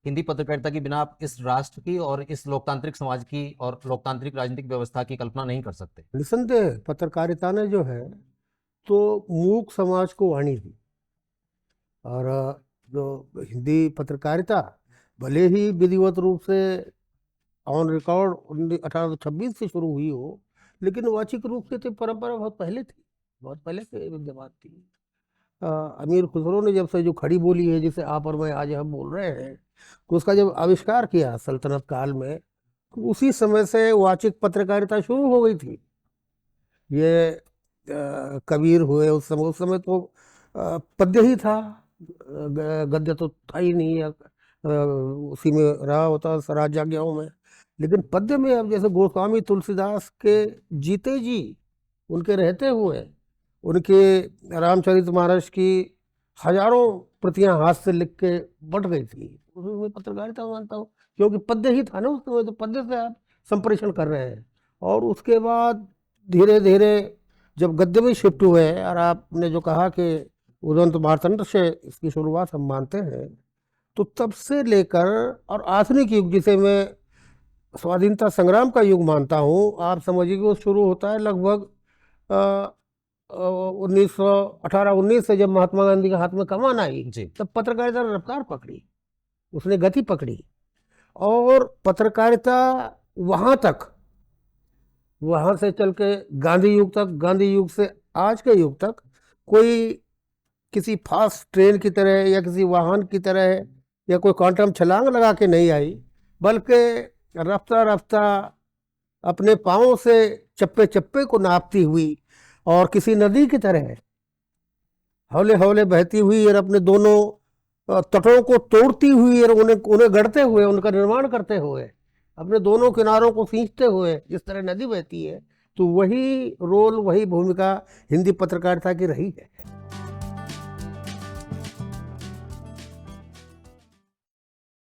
हिंदी पत्रकारिता के बिना आप इस राष्ट्र की और इस लोकतांत्रिक समाज की और लोकतांत्रिक राजनीतिक व्यवस्था की कल्पना नहीं कर सकते। निसंदेह पत्रकारिता ने जो है तो मूक समाज को वाणी दी। और जो हिंदी पत्रकारिता भले ही विधिवत रूप से ऑन रिकॉर्ड 1826 से शुरू हुई हो, लेकिन वाचिक रूप से तो परंपरा बहुत पहले थी, बहुत पहले से विद्यमान थी। अमीर खुसरो ने जब से जो खड़ी बोली है, जिसे आप और मैं आज हम बोल रहे हैं, तो उसका जब आविष्कार किया सल्तनत काल में, तो उसी समय से वाचिक पत्रकारिता शुरू हो गई थी। ये कबीर हुए उस समय तो पद्य ही था, गद्य तो था ही नहीं, उसी में रहा होता राजज्ञाओं में। लेकिन पद्य में अब जैसे गोस्वामी तुलसीदास के जीते जी, उनके रहते हुए, उनके रामचरितमानस की हजारों प्रतियां हाथ से लिख के बट गई थी, उसमें मैं पत्रकारिता मानता हूँ, क्योंकि पद्य ही था ना उस समय, तो पद्य से आप संप्रेषण कर रहे हैं। और उसके बाद धीरे धीरे जब गद्य में शिफ्ट हुए, और आपने जो कहा कि उदंत मार्तंड से इसकी शुरुआत हम मानते हैं, तो तब से लेकर और आधुनिक युग, जिसे मैं स्वाधीनता संग्राम का युग मानता हूँ, आप समझिए कि वो शुरू होता है लगभग 1918-19 से, जब महात्मा गांधी के हाथ में कमान आई, तब पत्रकारिता ने रफ्तार पकड़ी, उसने गति पकड़ी। और पत्रकारिता वहां तक, वहां से चल के गांधी युग तक, गांधी युग से आज के युग तक, कोई किसी फास्ट ट्रेन की तरह या किसी वाहन की तरह या कोई क्वांटम छलांग लगा के नहीं आई, बल्कि रफ्ता रफ्ता अपने पाँव से चप्पे चप्पे को नापती हुई, और किसी नदी की तरह हौले हौले बहती हुई, और अपने दोनों तटों को तोड़ती हुई, और उन्हें उन्हें गढ़ते हुए, उनका निर्माण करते हुए, अपने दोनों किनारों को सींचते हुए जिस तरह नदी बहती है, तो वही रोल, वही भूमिका हिंदी पत्रकारिता की रही है।